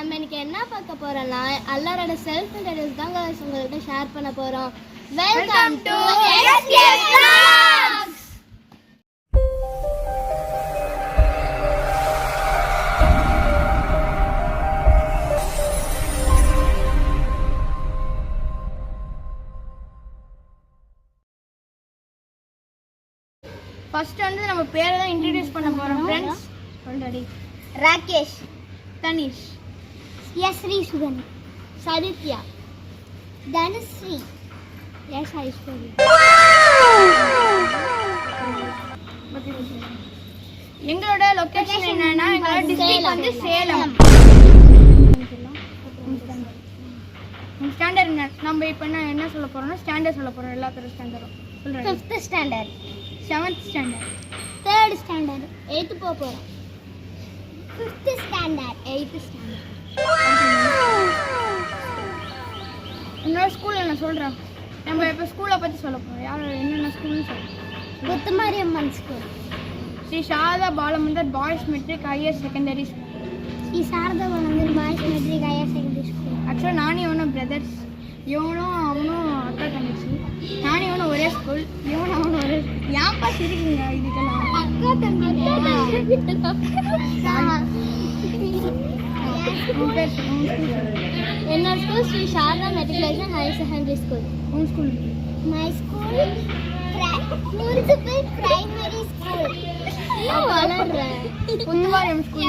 நம்ம இன்னைக்கு என்ன பார்க்க போறோம்னா எல்லாரோட செல்ஃப் இன்ட்ரோடக்ஷன் தான் உங்கள்கிட்ட ஷேர் பண்ண போறோம். Welcome to escape vlogs. First வந்து நம்ம பேரை தான் இன்ட்ரோடியூஸ் பண்ண போறோம் friends. Already Rakesh, Tanish, Yasri, Sugan, Sarithya, Dhanushree, S Aishwarya. எங்களோட லொகேஷன் என்னன்னா எங்களோட டிஸ்ட்ரிக்ட் வந்து சேலம். ஸ்டாண்டர்ட் நம்ம இப்போ என்ன சொல்ல போறோம்னா ஸ்டாண்டர்ட் சொல்ல போறோம். எல்லாத்தோட ஸ்டாண்டர்டும் சொல்றேன். 5th standard, 7th standard, 3rd standard, 8th போக போறோம். 5th standard, 8th standard. என்னோட ஸ்கூல்ல நான் சொல்றேன். நம்ம இப்போ ஸ்கூலை பத்தி சொல்ல போறோம். யார் என்னென்ன ஸ்கூல்னு சொல்றோம். Muthumariamman school, Sri Sharada Balamandir boys matric higher secondary school, Sri Sharada Balamandir boys matric higher secondary school. ஆக்சுவலாக நானும் இவனும் பிரதர்ஸ். இவனும் அவனும் அக்கா தங்கச்சி. நானும் இவனும் ஒரே ஸ்கூல். இவனும் அவனும் ஒரே ஸ்கூல். ஏன்ப்பா சிரிக்கிறீங்க இதுக்கெல்லாம்? அக்கா தங்கச்சி. என்னோட school Sri Sharada matriculation higher secondary school. உன் school? My school municipal primary school. Puduvariyam school.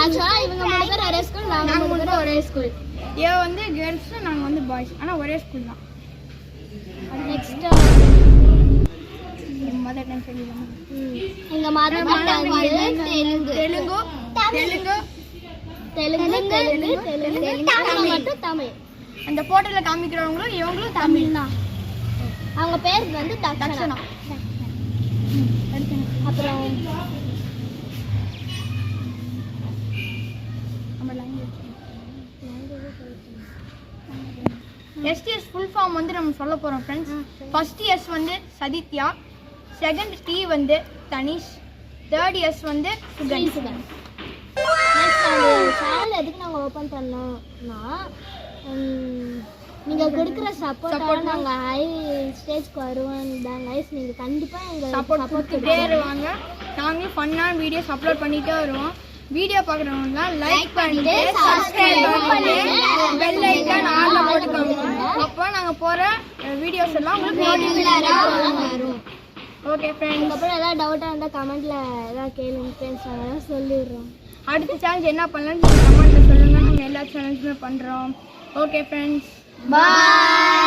Actually இவங்க மூணு பேர் ஒரே ஸ்கூல், நாங்கள் மூணு பேர் ஒரே ஸ்கூல். இவன் வந்து கேர்ள்ஸ், நாங்கள் வந்து பாய்ஸ். ஆனால் ஒரே ஸ்கூல் தான். நெக்ஸ்ட் மதர் டங் சொல்லிடுவாங்க. எங்க மதர் டங் தெலுங்கு. தெலுங்கு தெலுங்கு தெலுங்கு தெலுங்கு தெலுங்கு தமிழ் மட்டும் தமிழ். அந்த போட்டோல காமிக்கிறவங்களும் இவங்களும் தமிழ் தான். அவங்க பேர் வந்து தக்ஷனா. அப்புறம் நம்ம லாங்குவேஜ் எஸ்டிஎஸ் ஃபுல் ஃபார்ம் வந்து நம்ம சொல்ல போகிறோம் ஃப்ரெண்ட்ஸ். ஃபர்ஸ்ட் எஸ் வந்து சதித்யா, செகண்ட் டி வந்து தனிஷ், தேர்ட் எஸ் வந்து சுகன். சேனல் எதுக்கு நாங்கள் ஓப்பன் பண்ணோம்னா நீங்கள் கொடுக்குற சப்போர்ட் நாங்கள் ஹை ஸ்டேஜ்க்கு வருவோம் தான் கைஸ். நீங்கள் கண்டிப்பாக எங்கள் சப்போர்ட் கொடுத்துட்டே வருவாங்க. நாங்களும் ஃபன்னான வீடியோஸ் அப்லோட் பண்ணிகிட்டே வருவோம். வீடியோ பார்க்குறவங்கலாம் லைக் பண்ணிட்டு சப்ஸ்கிரைப் பண்ணிட்டு பெல் ஐகான் ஆல்ல போட்டுக்கோங்க. அப்போ நாங்கள் போகிற வீடியோஸ் எல்லாம் உங்களுக்கு நோட்டிஃபிகேஷன் வரும். Okay friends. அப்புறம் ஏதாவது டவுட்டாக இருந்தால் கமெண்ட்டில் ஏதாவது கேளுங்க ஃப்ரெண்ட்ஸ், அதெல்லாம் சொல்லிடுறோம். அடுத்த சேலஞ்ச் என்ன பண்ணலாம்னு கமெண்ட்டில் சொல்லுங்கள். நம்ம எல்லா சேலஞ்சுமே பண்ணுறோம். ஓகே ஃப்ரெண்ட்ஸ், பாய்.